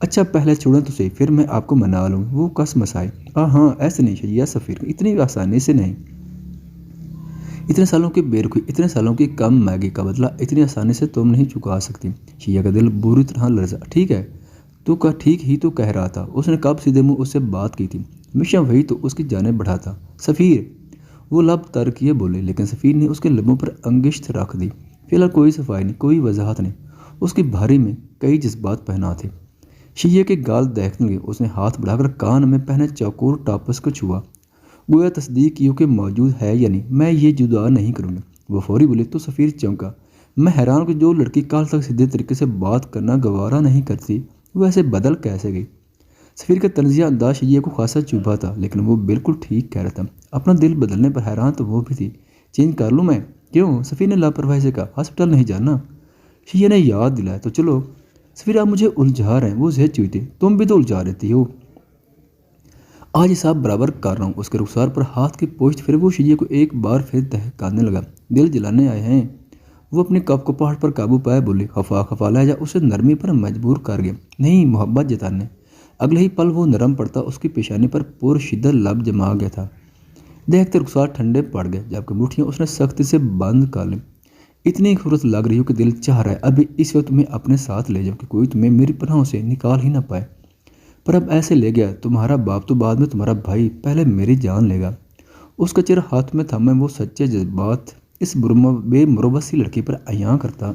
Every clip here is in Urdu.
اچھا پہلے چھوڑیں تو صحیح، پھر میں آپ کو منا لوں گی، وہ کس مسائل۔ ہاں ایسے نہیں شیعہ سفیر، اتنی آسانی سے نہیں۔ اتنے سالوں کی بےرخی، اتنے سالوں کی کم میگی کا بدلہ اتنی آسانی سے تم نہیں چکا سکتی۔ شیعہ کا دل بری طرح لرزا۔ ٹھیک ہے تو کا ٹھیک ہی تو کہہ رہا تھا، اس نے کب سیدھے منہ اس سے بات کی تھی، ہمیشہ وہی تو اس کی جانب بڑھاتا۔ سفیر، وہ لب تر کیے بولے، لیکن سفیر نے اس کے لبوں پر انگشت رکھ دی۔ فی الحال کوئی صفائی نہیں، کوئی وضاحت نہیں۔ اس کی بھاری میں کئی جذبات پہنا تھے۔ شیعہ کے گال دہنے لگے، اس نے ہاتھ بڑھا کر کان میں پہنے چوکور ٹاپس کو چھوا، گویا تصدیق کیوں کہ موجود ہے یا نہیں۔ میں یہ جدا نہیں کروں گی، وہ فوری بولے تو سفیر چونکا۔ میں حیران کہ جو لڑکی کل تک سیدھے طریقے سے بات کرنا گوارا نہیں کرتی وہ ایسے بدل کیسے گئی۔ سفیر کا طنزیہ انداز شیعہ کو خاصا چبھا تھا، لیکن وہ بالکل ٹھیک کہہ رہا تھا۔ اپنا دل بدلنے پر حیران تو وہ بھی تھی۔ چینج کر لوں میں؟ کیوں؟ سفیر نے لاپرواہی سے کہا۔ ہاسپٹل نہیں جانا؟ شیعہ نے یاد دلایا۔ تو چلو۔ سفیر آپ مجھے الجھا رہے ہیں، وہ زہد چوئی تھی۔ تم بھی تو الجھا رہتی ہو۔ آج حساب برابر کر رہا ہوں۔ اس کے رخسار پر ہاتھ کی پوچھ پھر وہ شیعہ کو ایک بار پھر دہکانے لگا۔ دل جلانے آئے ہیں؟ وہ اپنی کپ کو پہاڑ پر قابو پائے بولی۔ خفا لہجہ اسے نرمی پر مجبور کر گیا۔ نہیں، محبت جتانے۔ اگلے ہی پل وہ نرم پڑتا اس کی پیشانی پر پر شدت لب جما گیا تھا۔ دیکھتے رخسار ٹھنڈے پڑ گئے، جبکہ مٹھیاں اس نے سختی سے بند کر لیں۔ اتنی خوبصورت لگ رہی ہو کہ دل چاہ رہا ہے ابھی اس وقت تمہیں اپنے ساتھ لے جاؤ کہ کوئی تمہیں میری پناہوں سے نکال ہی نہ پائے، پر اب ایسے لے گیا تمہارا باپ تو بعد میں تمہارا بھائی، پہلے میری جان لے گا۔ اس کا چہرہ ہاتھ میں تھامے وہ سچے جذبات اس بے مروت سی لڑکی پر عیاں کرتا،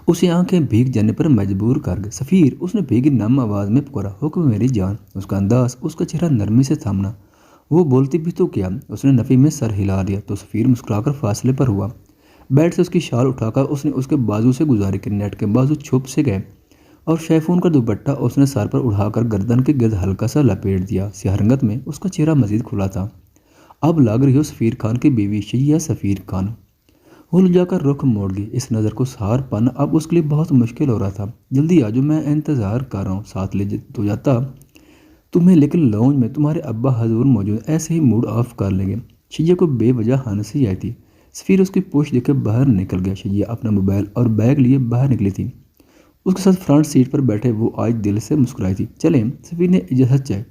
اسے آنکھیں بھیگ جانے پر مجبور کر گئے۔ سفیر، اس نے بھیگی نم آواز میں پکارا۔ حکم میری جان۔ اس کا انداز، اس کا چہرہ نرمی سے تھامنا، وہ بولتی بھی تو کیا۔ اس نے نفی میں سر ہلا دیا تو سفیر مسکرا کر فاصلے پر ہوا۔ بیڈ سے اس کی شال اٹھا کر اس نے اس کے بازو سے گزاری کہ نیٹ کے بازو چھپ سے گئے، اور شیفون کا دوپٹہ اس نے سر پر اڑا کر گردن کے گرد ہلکا سا لپیٹ دیا۔ سیاہ رنگت میں اس کا چہرہ مزید کھلا تھا۔ اب لگ رہی ہو سفیر خان کی بیوی، شیعہ سفیر خان۔ وہ لجا کر رخ موڑ گئی۔ اس نظر کو سہار پانا اب اس کے لیے بہت مشکل ہو رہا تھا۔ جلدی آجو، میں انتظار کر رہا ہوں۔ ساتھ لے تو جاتا تمہیں، لیکن لاؤنج میں تمہارے ابا حضور موجود، ایسے ہی موڈ آف کر لیں گے۔ شیعہ کو بے وجہ ہنسی آئی تھی۔ سفیر اس کی پوچھ دے کے باہر نکل گیا۔ شیعہ اپنا موبائل اور بیگ لیے باہر نکلی تھی۔ اس کے ساتھ فرنٹ سیٹ پر بیٹھے وہ آج دل سے مسکرائی تھی۔ چلیں؟ سفیر نے اجازت چاہی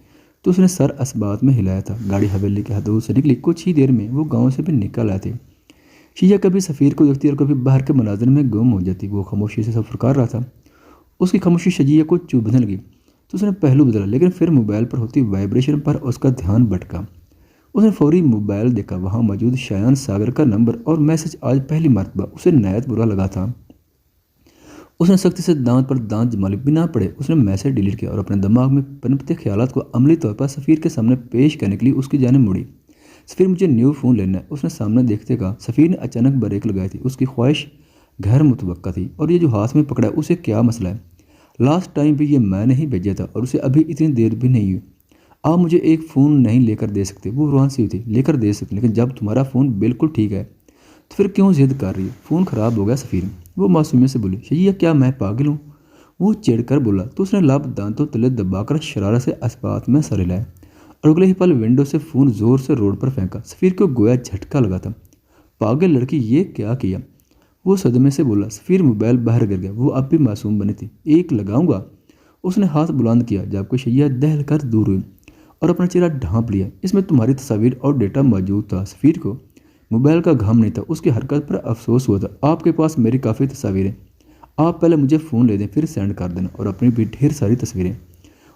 تو اس نے سر اسبات میں ہلایا تھا۔ گاڑی حویلی کے حدود سے نکلی، کچھ ہی دیر میں وہ گاؤں سے بھی نکل آئے تھے۔ شیعہ کبھی سفیر کو دیکھتی اور کبھی باہر کے مناظر میں گم ہو جاتی۔ وہ خاموشی سے سفر کر رہا تھا۔ اس کی خاموشی شیعہ کو چبھنے لگی تو اس نے پہلو بدلا، لیکن پھر موبائل پر ہوتی وائبریشن پر اس کا دھیان بھٹکا۔ اس نے فوری موبائل دیکھا، وہاں موجود شایان ساگر کا نمبر اور میسج آج پہلی مرتبہ اسے نہایت برا لگا تھا۔ اس نے سختی سے دانت پر دانت جما لی۔ بنا پڑھے اس نے میسج ڈیلیٹ کیا اور اپنے دماغ میں پنپتے خیالات کو عملی طور پر سفیر کے سامنے پیش کرنے کے لیے اس کی جانب مڑی۔ سفیر، مجھے نیو فون لینا ہے، اس نے سامنے دیکھتے کہا۔ سفیر نے اچانک بریک لگائی تھی۔ اس کی خواہش غیر متوقع تھی۔ اور یہ جو ہاتھ میں پکڑا ہے اسے کیا مسئلہ ہے؟ لاسٹ ٹائم بھی یہ میں نے ہی بھیجا تھا اور اسے ابھی اتنی دیر بھی نہیں ہوئی۔ آپ مجھے ایک فون نہیں لے کر دے سکتے؟ وہ روان سی ہوئی تھی۔ لے کر دے سکتے، لیکن جب تمہارا فون بالکل ٹھیک ہے تو پھر کیوں ضد کر رہی ہے؟ فون خراب ہو گیا سفیر، وہ معصومیت سے بولی۔ شیعہ، کیا میں پاگل ہوں؟ وہ چڑھ کر بولا تو اس نے لب دانتوں تلے دبا کر شرارت سے اسبات میں سر ہلایا اور اگلے ہی پل ونڈو سے فون زور سے روڈ پر پھینکا۔ سفیر کو گویا جھٹکا لگا تھا۔ پاگل لڑکی، یہ کیا کیا؟ وہ صدمے سے بولا۔ سفیر موبائل باہر گر گیا۔ وہ اب بھی معصوم بنی تھی۔ ایک لگاؤں گا؟ اس نے ہاتھ بلند کیا جبکہ شیعہ دہل کر دور ہوئی اور اپنا چہرہ ڈھانپ لیا۔ اس میں تمہاری تصاویر اور ڈیٹا موجود تھا۔ سفیر کو موبائل کا غم نہیں تھا، اس کی حرکت پر افسوس ہوا تھا۔ آپ کے پاس میری کافی تصاویریں، آپ پہلے مجھے فون لے دیں پھر سینڈ کر دینا، اور اپنی بھی ڈھیر ساری تصویریں۔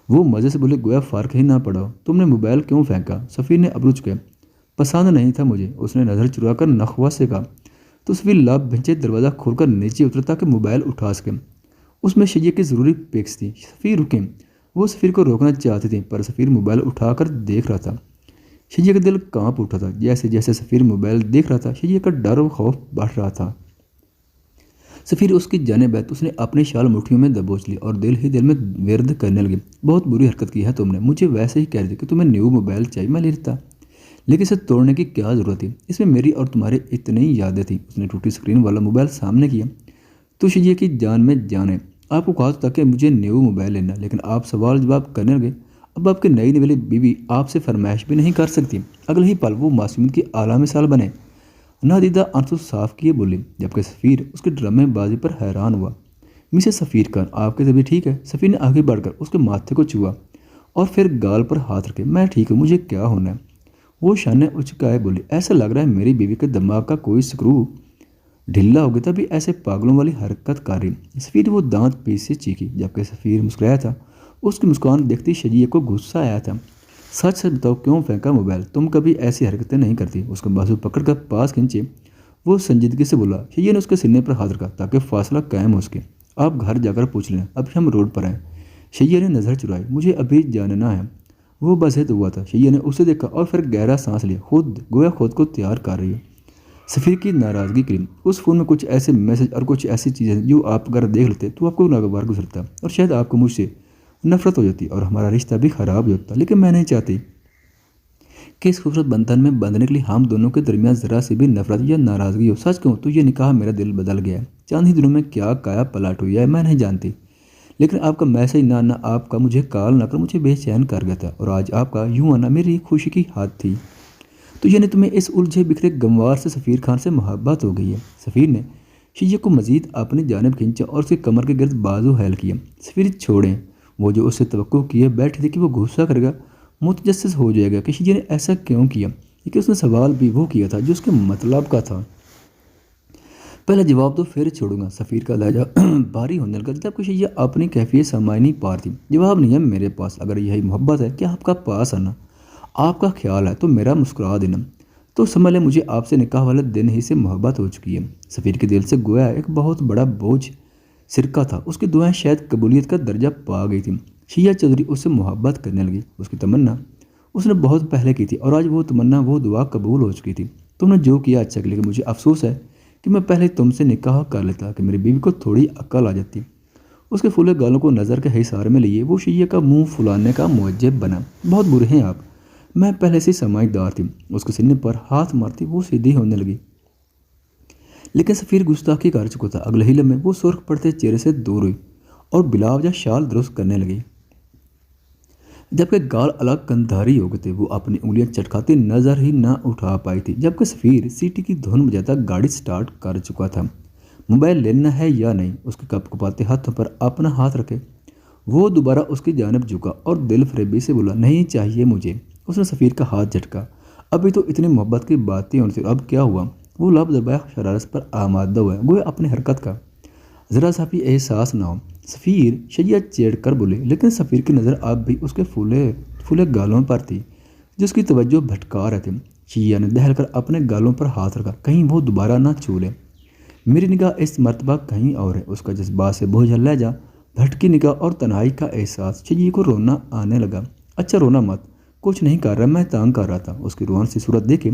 وہ مزے سے بولے، گویا فرق ہی نہ پڑا ہو۔ تم نے موبائل کیوں پھینکا؟ سفیر نے ابرو چکایا۔ پسند نہیں تھا مجھے، اس نے نظر چرا کر نخوت سے کہا تو سفیر لب بھنچے دروازہ کھول کر نیچے اترا تاکہ موبائل اٹھا سکے۔ اس میں شیعہ کی ضروری پکس تھی۔ سفیر رکیں، وہ سفیر کو روکنا چاہتی تھی، پر سفیر موبائل اٹھا کر دیکھ رہا تھا۔ شیعہ کا دل کانپ اٹھا تھا۔ جیسے جیسے سفیر موبائل دیکھ رہا تھا، شیعہ کا ڈر و خوف بڑھ رہا تھا۔ سفیر اس کی جانب آئی تو اس نے اپنی شال مٹھیوں میں دبوچ لی اور دل ہی دل میں ورد کرنے لگی۔ بہت بری حرکت کی ہے تم نے، مجھے ویسے ہی کہہ رہی تھی کہ تمہیں نیو موبائل چاہیے، میں لے لیتا، لیکن اسے توڑنے کی کیا ضرورت تھی؟ اس میں میری اور تمہاری اتنی یادیں تھیں۔ اس نے ٹوٹی اسکرین والا موبائل سامنے کیا تو شیعہ کی جان میں جان ہے۔ آپ کو کہا تھا کہ مجھے نیو موبائل لینا، لیکن آپ سوال جواب کرنے لگے۔ اب آپ کی نئی نویلی بیوی آپ سے فرمائش بھی نہیں کر سکتی۔ اگلے ہی پل وہ معصومیت کی اعلیٰ مثال بنے، نادیدہ آنسو صاف کیے بولے، جبکہ سفیر اس کی ڈرامے بازی پر حیران ہوا۔ مسز سفیر خان، آپ کی طبیعت ٹھیک ہے؟ سفیر نے آگے بڑھ کر اس کے ماتھے کو چھوا اور پھر گال پر ہاتھ رکھے۔ میں ٹھیک ہوں، مجھے کیا ہونا ہے؟ وہ شانے اچکائے بولی، ایسا لگ رہا ہے میری بیوی کے دماغ کا کوئی سکرو ڈھیلا ہو گیا تھا، بھی ایسے پاگلوں والی حرکت کر رہی۔ سفیر وہ دانت پیس سے چیخی، جبکہ سفیر مسکرایا تھا۔ اس کی مسکان دیکھتی شجیہ کو غصہ آیا تھا۔ سچ سچ بتاؤ، کیوں پھینکا موبائل؟ تم کبھی ایسی حرکتیں نہیں کرتی۔ اس کا بازو پکڑ کر پاس کھینچے وہ سنجیدگی سے بولا۔ شجیہ نے اس کے سینے پر ہاتھ رکھا تاکہ فاصلہ قائم ہو سکے۔ آپ گھر جا کر پوچھ لیں، ابھی ہم روڈ پر ہیں۔ شجیہ نے نظر چرائی، مجھے ابھی جاننا ہے۔ وہ بزہد ہوا تھا۔ شجیہ نے اسے دیکھا اور پھر گہرا سانس لیا، گویا خود کو تیار کر رہی ہے۔ سفیر کی ناراضگی کی، اس فون میں کچھ ایسے میسج اور کچھ ایسی چیزیں جو آپ اگر دیکھ لیتے تو آپ کو ناگوار گزرتا اور شاید آپ کو مجھ سے نفرت ہو جاتی اور ہمارا رشتہ بھی خراب ہو جاتا، لیکن میں نہیں چاہتی کہ اس خوبصورت بندھن میں بندھنے کے لیے ہم دونوں کے درمیان ذرا سی بھی نفرت یا ناراضگی ہو۔ سچ کہوں تو یہ نکاح میرا دل بدل گیا ہے۔ چند ہی دنوں میں کیا کایا پلٹ ہوئی ہے میں نہیں جانتی، لیکن آپ کا میسج نہ آپ کا مجھے کال نہ کر مجھے بے چین کر گیا تھا، اور آج آپ کا یوں آنا میری خوشی کی حد تھی۔ تو یعنی تمہیں اس الجھے بکھرے گنوار سے سفیر خان سے محبت ہو گئی ہے؟ سفیر نے شجیہ کو مزید اپنی جانب کھینچا اور اس کے کمر کے گرد بازو ہیل کیا۔ سفیر چھوڑیں، وہ جو اس سے توقع کیے بیٹھی تھی کہ وہ غصہ کرے گا، متجسس ہو جائے گا کہ شجیہ نے ایسا کیوں کیا، کیونکہ اس نے سوال بھی وہ کیا تھا جو اس کے مطلب کا تھا۔ پہلے جواب دو پھر چھوڑوں گا۔ سفیر کا لہجہ بھاری ہونے لگا جب کہ شجیہ اپنی کیفیت سمجھ نہیں پا رہی تھی۔ جواب نہیں ہے میرے پاس۔ اگر یہی محبت ہے کہ آپ کا پاس آنا آپ کا خیال ہے تو میرا مسکرا دینا، تو سمجھ لیں مجھے آپ سے نکاح والے دن ہی سے محبت ہو چکی ہے۔ سفیر کے دل سے گویا ایک بہت بڑا بوجھ سرکا تھا، اس کی دعائیں شاید قبولیت کا درجہ پا گئی تھیں۔ شجیہ چودھری اس سے محبت کرنے لگی۔ اس کی تمنا اس نے بہت پہلے کی تھی اور آج وہ تمنا وہ دعا قبول ہو چکی تھی۔ تم نے جو کیا اچھا کیا، لیکن مجھے افسوس ہے کہ میں پہلے تم سے نکاح کر لیتا کہ میری بیوی کو تھوڑی عقل آ جاتی۔ اس کے پھولے گالوں کو نظر کے حصار میں لیے وہ شجیہ کا منہ پھلانے کا موجب بنا۔ بہت برے ہیں آپ، میں پہلے سے سمجھدار تھی۔ اس کے سینے پر ہاتھ مارتی وہ سیدھی ہونے لگی، لیکن سفیر گستاخی کر چکا تھا۔ اگلے ہی لمحے وہ سرخ پڑتے چہرے سے دور ہوئی اور بلا وجہ شال درست کرنے لگی، جبکہ گال الگ کندھاری ہو گئے تھے۔ وہ اپنی انگلیاں چٹکاتی نظر ہی نہ اٹھا پائی تھی، جبکہ سفیر سیٹی کی دھن بجاتا گاڑی سٹارٹ کر چکا تھا۔ موبائل لینا ہے یا نہیں؟ اس کے کپ کپاتے ہاتھوں پر اپنا ہاتھ رکھے وہ دوبارہ اس کی جانب جھکا اور دل فریبی سے بولا، نہیں چاہیے مجھے۔ اس نے سفیر کا ہاتھ جھٹکا۔ ابھی تو اتنی محبت کی باتیں ہوئی تھیں، اب کیا ہوا؟ وہ لب دبایا شرارت پر آمادہ ہوا، گویا اپنی حرکت کا ذرا سا بھی احساس نہ ہو۔ سفیر، شجیہ چیڑ کر بولے، لیکن سفیر کی نظر اب بھی اس کے پھولے گالوں پر تھی جس کی توجہ بھٹکا رہے تھے۔ شجیہ نے دہل کر اپنے گالوں پر ہاتھ رکھا، کہیں وہ دوبارہ نہ چھو لے۔ میری نگاہ اس مرتبہ کہیں اور ہے۔ اس کا جذبات سے بوجھل لہجہ، بھٹکی نگاہ اور تنہائی کا احساس شجیہ کو رونا آنے لگا۔ اچھا رونا مت، کچھ نہیں کر رہا، میں تانگ کر رہا تھا۔ اس کی روحان سی صورت دیکھے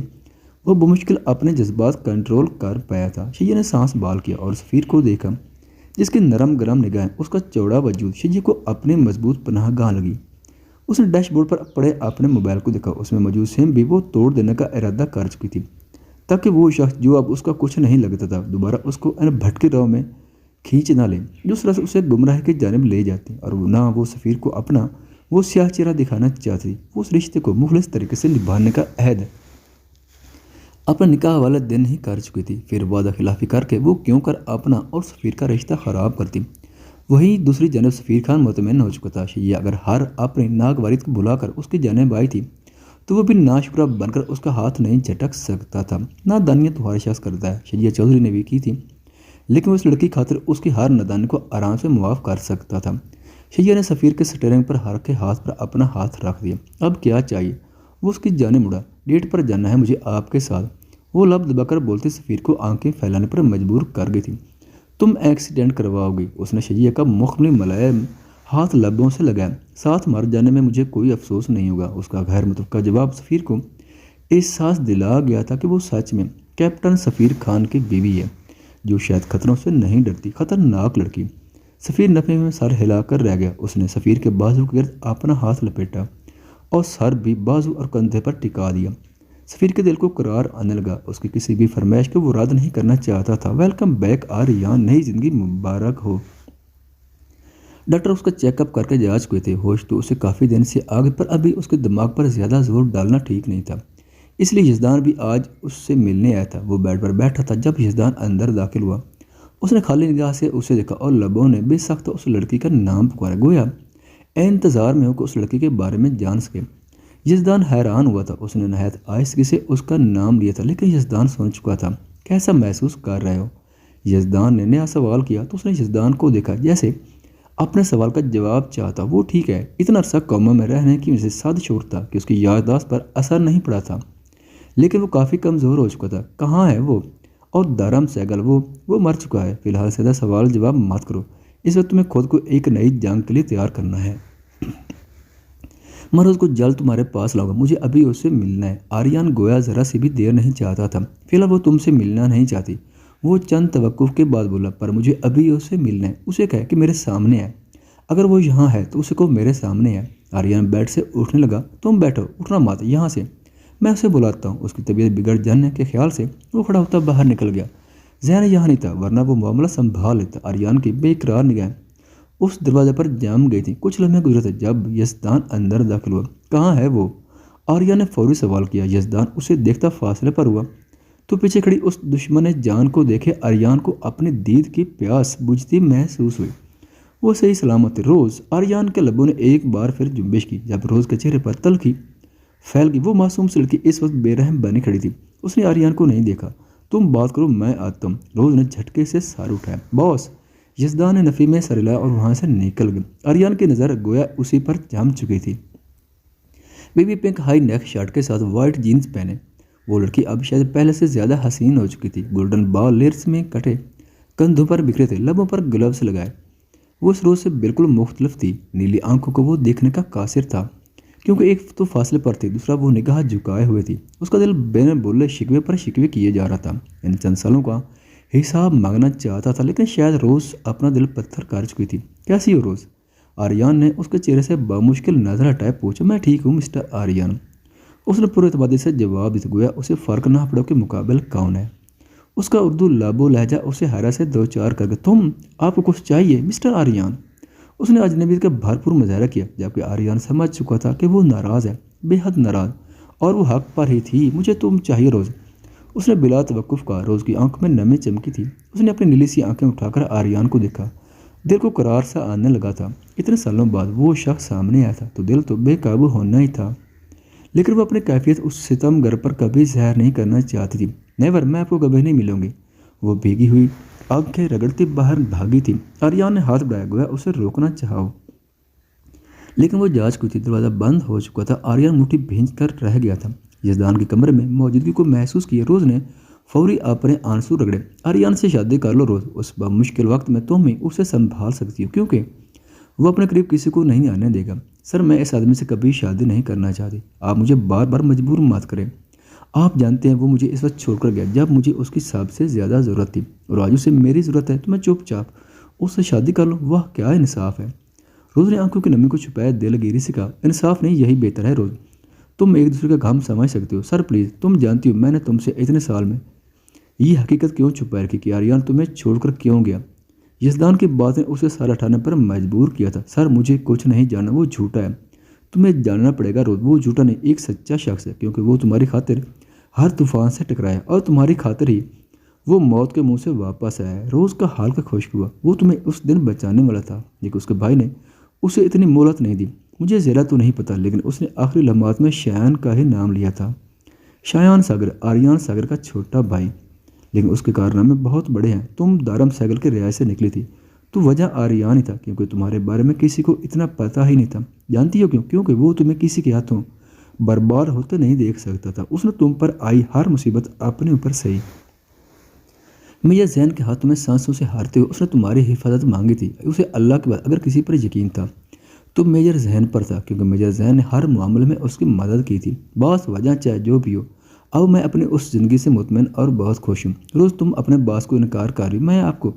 وہ بمشکل اپنے جذبات کنٹرول کر پایا تھا۔ شجیہ نے سانس بال کیا اور سفیر کو دیکھا جس کی نرم گرم نگاہیں، اس کا چوڑا وجود شجیہ کو اپنی مضبوط پناہ گاہ لگی۔ اس نے ڈیش بورڈ پر پڑے اپنے موبائل کو دیکھا، اس میں موجود سم بھی وہ توڑ دینے کا ارادہ کر چکی تھی تاکہ وہ شخص جو اب اس کا کچھ نہیں لگتا تھا دوبارہ اس کو ان بھٹکے راہ میں کھینچ نہ لے جو طرح سے اسے گمراہ کی جانب لے جاتی، اور نہ وہ سفیر کو اپنا وہ سیاہ چہرہ دکھانا چاہتی۔ وہ اس رشتے کو مخلص طریقے سے نبھانے کا عہد اپنا نکاح والے دن ہی کر چکی تھی، پھر وعدہ خلافی کر کے وہ کیوں کر اپنا اور سفیر کا رشتہ خراب کرتی۔ وہی دوسری جانب سفیر خان مطمئن ہو چکا تھا، شجیہ اگر ہر اپنی ناگوارید کو بلا کر اس کی جانب آئی تھی تو وہ بھی ناشکرہ بن کر اس کا ہاتھ نہیں جھٹک سکتا تھا۔ نادانیت تو ہر شخص کرتا ہے، شجیہ چودھری نے بھی کی تھی، لیکن وہ اس لڑکی خاطر اس کی ہر نادانی کو آرام سے معاف کر سکتا تھا۔ شجیہ نے سفیر کے سٹیئرنگ پر ہر کے ہاتھ پر اپنا ہاتھ رکھ دیا۔ اب کیا چاہیے؟ وہ اس کی جانب مڑا۔ ڈیٹ پر جانا ہے مجھے آپ کے ساتھ، وہ لب دبا کر بولتے سفیر کو آنکھیں پھیلانے پر مجبور کر گئی تھی۔ تم ایکسیڈنٹ کرواؤ گی؟ اس نے شجیہ کا مخملی ملائم ہاتھ لبوں سے لگایا۔ ساتھ مر جانے میں مجھے کوئی افسوس نہیں ہوگا۔ اس کا غیر متوقع جواب سفیر کو احساس دلا گیا تھا کہ وہ سچ میں کیپٹن سفیر خان کی بیوی ہے، جو شاید خطروں سے نہیں ڈرتی، خطرناک لڑکی۔ سفیر نفے میں سر ہلا کر رہ گیا۔ اس نے سفیر کے بازو کے گرد اپنا ہاتھ لپیٹا اور سر بھی بازو اور کندھے پر ٹکا دیا۔ سفیر کے دل کو قرار آنے لگا، اس کی کسی بھی فرمائش کو وہ رد نہیں کرنا چاہتا تھا۔ ویلکم بیک آریان، نئی زندگی مبارک ہو۔ ڈاکٹر اس کا چیک اپ کر کے جا چکے تھے۔ ہوش تو اسے کافی دن سے آگے، پر ابھی اس کے دماغ پر زیادہ زور ڈالنا ٹھیک نہیں تھا، اس لیے یزدان بھی آج اس سے ملنے آیا تھا۔ وہ بیڈ پر بیٹھا تھا جب یزدان اندر داخل ہوا۔ اس نے خالی نگاہ سے اسے دیکھا اور لبوں نے بے سخت اس لڑکی کا نام پکارا، گویا انتظار میں ہو کہ اس لڑکی کے بارے میں جان سکے۔ یزدان حیران ہوا تھا، اس نے نہایت آہستگی سے اس کا نام لیا تھا، لیکن یزدان سن چکا تھا۔ کیسا محسوس کر رہے ہو؟ یزدان نے نیا سوال کیا تو اس نے یزدان کو دیکھا جیسے اپنے سوال کا جواب چاہتا۔ وہ ٹھیک ہے، اتنا عرصہ قوما میں رہنے کی وجہ سے ساد شعور تھا کہ اس کی یادداشت پر اثر نہیں پڑا تھا، لیکن وہ کافی کمزور ہو چکا تھا۔ کہاں ہے وہ؟ اور دھرم سہگل وہ مر چکا ہے۔ فی الحال سیدھا سوال جواب مت کرو، اس وقت تمہیں خود کو ایک نئی جنگ کے لیے تیار کرنا ہے۔ میں روز کو جلد تمہارے پاس لاؤں گا، مجھے ابھی اس سے ملنا ہے۔ آریان گویا ذرا سی بھی دیر نہیں چاہتا تھا۔ فی الحال وہ تم سے ملنا نہیں چاہتی، وہ چند توقف کے بعد بولا، پر مجھے ابھی اس سے ملنا ہے۔ اسے کہے کہ میرے سامنے ہے، اگر وہ یہاں ہے تو اسے کو میرے سامنے ہے۔ آریان بیڈ سے اٹھنے لگا۔ تم بیٹھو، اٹھنا مت یہاں سے، میں اسے بلاتا ہوں۔ اس کی طبیعت بگڑ جانے کے خیال سے وہ کھڑا ہوتا باہر نکل گیا۔ ذہن یہاں نہیں تھا، ورنہ وہ معاملہ سنبھال لیتا۔ آریان کی بے قرار نگاہیں اس دروازے پر جم گئی تھی۔ کچھ لمحے گزرے تھے جب یزدان اندر داخل ہوا۔ کہاں ہے وہ؟ آریان نے فوری سوال کیا۔ یزدان اسے دیکھتا فاصلے پر ہوا تو پیچھے کھڑی اس دشمن جان کو دیکھے آریان کو اپنی دید کی پیاس بجھتی محسوس ہوئی۔ وہ صحیح سلامت تھے۔ روز، آریان کے لبوں نے ایک بار پھر جنبش کی۔ جب روز کے چہرے پر تلخی پھیل گئی، وہ معصوم سی لڑکی اس وقت بے رحم بنی کھڑی تھی۔ اس نے آریان کو نہیں دیکھا۔ تم بات کرو، میں آتا ہوں۔ روز نے جھٹکے سے سر اٹھایا۔ باس! یزدان نے نفی میں سر ہلایا اور وہاں سے نکل گئی۔ آریان کی نظر گویا اسی پر جم چکی تھی۔ بیبی پنک ہائی نیک شرٹ کے ساتھ وائٹ جینز پہنے وہ لڑکی اب شاید پہلے سے زیادہ حسین ہو چکی تھی۔ گولڈن بال لیئرز میں کٹے کندھوں پر بکھرے تھے، لبوں پر گلوز لگائے وہ اس روز سے بالکل مختلف تھی۔ نیلی آنکھوں کو وہ دیکھنے کا قاصر تھا، کیونکہ ایک تو فاصلے پر تھی، دوسرا وہ نگاہ جھکائے ہوئے تھی۔ اس کا دل بین بولے شکوے پر شکوے کیے جا رہا تھا۔ ان چند سالوں کا حساب مانگنا چاہتا تھا، لیکن شاید روز اپنا دل پتھر کر چکی تھی۔ کیسی ہو روز؟ آریان نے اس کے چہرے سے بامشکل نظر ہٹائے پوچھا۔ میں ٹھیک ہوں مسٹر آریان، اس نے پورے اعتماد سے جواب دیا، گویا اسے فرق نہ پڑا کہ مقابل کون ہے۔ اس کا اردو لب و لہجہ اسے حیرت سے دو چار کر گیا۔ آپ کو کچھ چاہیے مسٹر آریان؟ اس نے اجنبیت کا بھرپور مظاہرہ کیا، جبکہ آریان سمجھ چکا تھا کہ وہ ناراض ہے، بے حد ناراض، اور وہ حق پر ہی تھی۔ مجھے تم چاہیے روز، اس نے بلا توقف کہا۔ روز کی آنکھ میں نمی چمکی تھی۔ اس نے اپنی نیلی سی آنکھیں اٹھا کر آریان کو دیکھا۔ دل کو قرار سا آنے لگا تھا۔ اتنے سالوں بعد وہ شخص سامنے آیا تھا تو دل تو بے قابو ہونا ہی تھا، لیکن وہ اپنی کیفیت اس ستم گر پر کبھی ظاہر نہیں کرنا چاہتی تھی۔ نیور، میں آپ کو کبھی نہیں ملوں گی۔ وہ بھیگی ہوئی آنکھیں رگڑتی باہر بھاگی تھی۔ آریان نے ہاتھ بڑھایا، گویا اسے روکنا چاہا، لیکن وہ جا چکی تھی۔ دروازہ بند ہو چکا تھا۔ آریان مٹھی بھینج کر رہ گیا تھا۔ یزدان کے کمرے میں موجودگی کو محسوس کیے روز نے فوری اپنے آنسو رگڑے۔ آریان سے شادی کر لو روز، اس بمشکل وقت میں تم ہی اسے سنبھال سکتی ہو، کیونکہ وہ اپنے قریب کسی کو نہیں آنے دے گا۔ سر، میں اس آدمی سے کبھی شادی نہیں کرنا چاہتی۔ آپ مجھے بار بار مجبور مت کریں۔ آپ جانتے ہیں وہ مجھے اس وقت چھوڑ کر گیا جب مجھے اس کی سب سے زیادہ ضرورت تھی، اور آج اسے میری ضرورت ہے، تو میں چپ چاپ اس سے شادی کر لوں۔ واہ کیا انصاف ہے! روز نے آنکھوں کی نمی کو چھپائے دل گیری سے کہا۔ انصاف نہیں، یہی بہتر ہے روز، تم ایک دوسرے کا غم سمجھ سکتے ہو۔ سر پلیز، تم جانتی ہو میں نے تم سے اتنے سال میں یہ حقیقت کیوں چھپائے رکھی کہ آریان تمہیں چھوڑ کر کیوں گیا۔ یزدان کی بات نے اسے سر اٹھانے پر مجبور کیا تھا۔ سر، مجھے کچھ نہیں جاننا، وہ جھوٹا ہے، تمہیں جاننا پڑے گا روز۔ وہ جھوٹا نہیں، ایک سچا شخص ہے، کیونکہ وہ تمہاری خاطر ہر طوفان سے ٹکرایا، اور تمہاری خاطر ہی وہ موت کے منہ سے واپس آیا۔ روز کا حال کا خشک ہوا۔ وہ تمہیں اس دن بچانے والا تھا، لیکن اس کے بھائی نے اسے اتنی مہلت نہیں دی۔ مجھے ذرا تو نہیں پتا، لیکن اس نے آخری لمحات میں شایان کا ہی نام لیا تھا۔ شایان ساگر، آریان ساگر کا چھوٹا بھائی، لیکن اس کے کارنامے بہت بڑے ہیں۔ تم دارم ساگر کے رہائش سے نکلی تھی تو وجہ آریان ہی تھا، کیونکہ تمہارے بارے میں کسی کو اتنا پتہ ہی نہیں تھا۔ جانتی ہو کیوں؟ کیونکہ وہ تمہیں کسی کے ہاتھوں برباد ہوتے نہیں دیکھ سکتا تھا۔ اس نے تم پر آئی ہر مصیبت اپنے اوپر سہی۔ میجر ذہن کے ہاتھوں میں سانسوں سے ہارتے ہوئے اس نے تمہاری حفاظت مانگی تھی۔ اسے اللہ کے بعد اگر کسی پر یقین تھا تو میجر ذہن پر تھا، کیونکہ میجر ذہن نے ہر معاملے میں اس کی مدد کی تھی۔ باس، وجہ چاہے جو بھی ہو، اب میں اپنی اس زندگی سے مطمئن اور بہت خوش ہوں۔ روز تم اپنے باس کو انکار کر رہی، میں آپ کو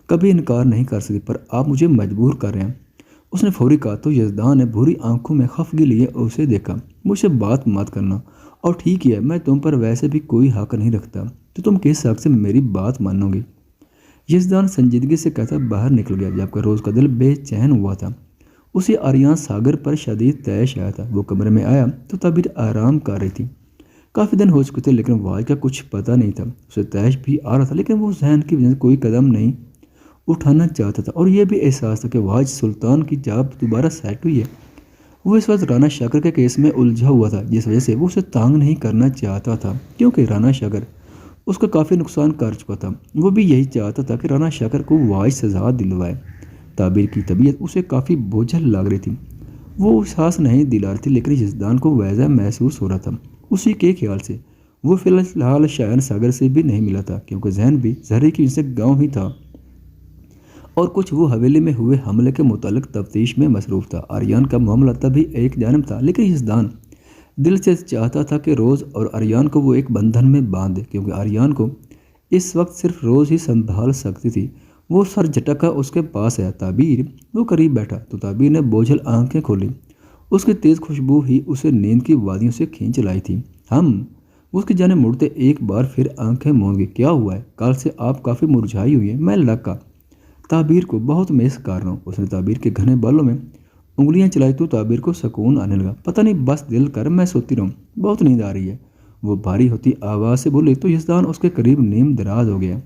کبھی انکار نہیں کر سکتی، پر آپ مجھے مجبور کر رہے ہیں، اس نے فوری کہا۔ تو یزدان نے بھوری آنکھوں میں خفگی لیے اسے دیکھا۔ مجھ سے بات مت کرنا، اور ٹھیک ہے، میں تم پر ویسے بھی کوئی حق نہیں رکھتا، تو تم کس حق سے میری بات مانو گی؟ یزدان سنجیدگی سے کہتا باہر نکل گیا، جبکہ روز کا دل بے چین ہوا تھا۔ اسے آریان ساگر پر شدید طیش آیا تھا۔ وہ کمرے میں آیا تو طبیعت آرام کر رہی تھی۔ کافی دن ہو چکے تھے، لیکن واج کا کچھ پتہ نہیں تھا۔ اسے طیش بھی آ رہا تھا، لیکن وہ ذہن کی وجہ سے کوئی قدم نہیں اٹھانا چاہتا تھا، اور یہ بھی احساس تھا کہ واج سلطان کی جاب دوبارہ سیٹ ہوئی ہے۔ وہ اس وقت رانا شکر کے کیس میں الجھا ہوا تھا، جس وجہ سے وہ اسے تانگ نہیں کرنا چاہتا تھا، کیونکہ رانا شکر اس کا کافی نقصان کر چکا تھا۔ وہ بھی یہی چاہتا تھا کہ رانا شکر کو واج سزا دلوائے۔ تعبیر کی طبیعت اسے کافی بوجھل لگ رہی تھی، وہ احساس نہیں دلا رہی تھی، لیکن یزدان کو ویسا محسوس ہو رہا تھا۔ اسی کے خیال سے وہ فی الحال شایان ساگر سے بھی نہیں ملا تھا، کیونکہ ذہن بھی زہری کی وجہ سے گاؤں ہی تھا، اور کچھ وہ حویلی میں ہوئے حملے کے متعلق تفتیش میں مصروف تھا۔ آریان کا معاملہ تبھی ایک جانب تھا، لیکن یزدان دل سے چاہتا تھا کہ روز اور آریان کو وہ ایک بندھن میں باندھ دے، کیونکہ آریان کو اس وقت صرف روز ہی سنبھال سکتی تھی۔ وہ سر جھٹکا اس کے پاس آیا۔ تعبیر وہ قریب بیٹھا تو تعبیر نے بوجھل آنکھیں کھولی۔ اس کی تیز خوشبو ہی اسے نیند کی وادیوں سے کھینچ لائی تھی۔ وہ اس کی جانب مڑتے ایک بار پھر آنکھیں موند گئی۔ کیا ہوا ہے؟ کل سے آپ کافی مرجھائی ہوئی ہیں۔ میں لڑکا تعبیر کو بہت میس کر رہا ہوں۔ اس نے تعبیر کے گھنے بالوں میں انگلیاں چلائی تو تعبیر کو سکون آنے لگا۔ پتہ نہیں، بس دل کر میں سوتی رہوں، بہت نیند آ رہی ہے، وہ بھاری ہوتی آواز سے بولی تو یزدان اس کے قریب نیم دراز ہو گیا،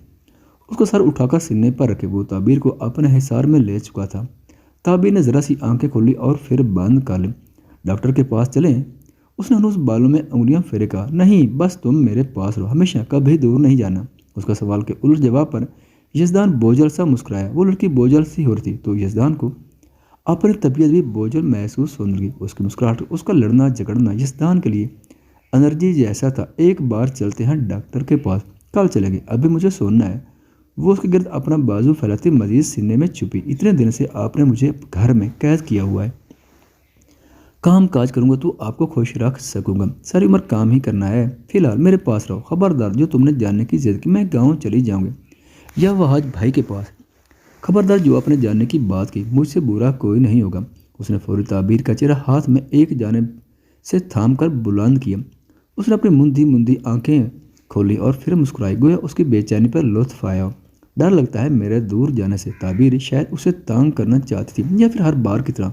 اس کا سر اٹھا کر سینے پر رکھے۔ وہ تعبیر کو اپنے حصار میں لے چکا تھا۔ تعبیر نے ذرا سی آنکھیں کھولی اور پھر بند کر لی۔ ڈاکٹر کے پاس چلیں؟ اس نے اس بالوں میں انگلیاں پھیرے کہا۔ نہیں، بس تم میرے پاس رہو، ہمیشہ، کبھی دور نہیں جانا۔ اس کا سوال کے الٹ جواب پر یزدان بوجھل سا مسکرایا۔ وہ لڑکی بوجھل سی ہو رہی تھی تو یزدان کو اپنی طبیعت بھی بوجھل محسوس ہونے لگی۔ اس کی مسکراہٹ، اس کا لڑنا جھگڑنا یزدان کے لیے انرجی جیسا تھا۔ ایک بار چلتے ہیں ڈاکٹر کے پاس، کل چلیں گے، ابھی مجھے سونا ہے۔ وہ اس کے گرد اپنا بازو پھیلاتی مزید سینے میں چھپی۔ اتنے دن سے آپ نے مجھے گھر میں قید کیا ہوا ہے، کام کاج کروں گا تو آپ کو خوش رکھ سکوں گا، ساری عمر کام ہی کرنا ہے۔ فی الحال میرے پاس رہو، خبردار جو تم نے جاننے کی ضد کی میں گاؤں چلی جاؤں گی یا وہاج بھائی کے پاس، خبردار جو آپ نے جاننے کی بات کی، مجھ سے برا کوئی نہیں ہوگا۔ اس نے فوری تعبیر کا چہرہ ہاتھ میں ایک جانب سے تھام کر بلند کیا۔ اس نے اپنی مندی آنکھیں کھولی اور پھر مسکرائی، گویا اس کی بے چینی پر لطف آیا۔ ڈر لگتا ہے میرے دور جانے سے؟ تعبیر شاید اسے تانگ کرنا چاہتی تھی، یا پھر ہر بار کی طرح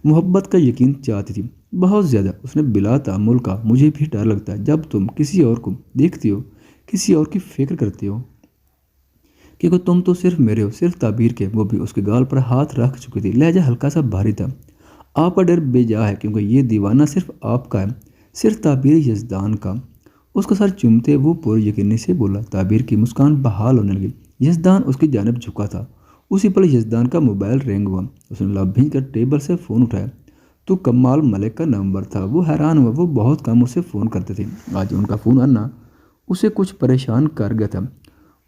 محبت کا یقین چاہتی تھی، بہت زیادہ۔ اس نے بلا تعمل کہا، مجھے بھی ڈر لگتا ہے جب تم کسی اور کو دیکھتی ہو، کسی اور کی فکر کرتی ہو، کیونکہ تم تو صرف میرے ہو، صرف تعبیر کے۔ وہ بھی اس کے گال پر ہاتھ رکھ چکی تھی، لہجہ ہلکا سا بھاری تھا۔ آپ کا ڈر بے جا ہے، کیونکہ یہ دیوانہ صرف آپ کا ہے، صرف تعبیر یزدان کا۔ اس کا سر چومتے وہ پر یقینی سے بولا۔ تعبیر کی مسکان بحال ہونے لگی۔ یزدان اس کی جانب جھکا تھا۔ اسی پل یزدان کا موبائل رنگ ہوا۔ اس نے لب بھینچ کر ٹیبل سے فون اٹھایا تو کمال ملک کا نمبر تھا۔ وہ حیران ہوا، وہ بہت کم اسے فون کرتے تھے، آج ان کا فون آنا اسے کچھ پریشان کر گیا تھا۔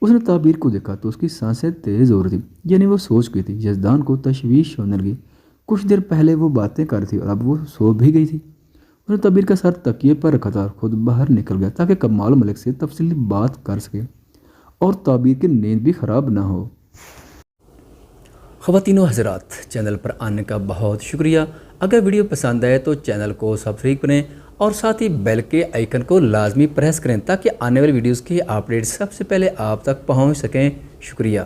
اس نے تعبیر کو دیکھا تو اس کی سانسیں تیز ہو رہی تھیں، یعنی وہ سوچ گئی تھی۔ یزدان کو تشویش ہونے لگی، کچھ دیر پہلے وہ باتیں کر تھی اور اب وہ سو بھی گئی تھی۔ اس نے تعبیر کا سر تکیے پر رکھا تھا اور خود باہر نکل گیا تاکہ کمال ملک سے تفصیلی بات کر سکے اور تعبیر کی نیند بھی خراب نہ ہو۔ خواتین و حضرات، چینل پر آنے کا بہت شکریہ۔ اگر ویڈیو پسند آئے تو چینل کو سبسکرائب کریں اور ساتھ ہی بیل کے آئیکن کو لازمی پریس کریں تاکہ آنے والی ویڈیوز کی اپڈیٹ سب سے پہلے آپ تک پہنچ سکیں۔ شکریہ۔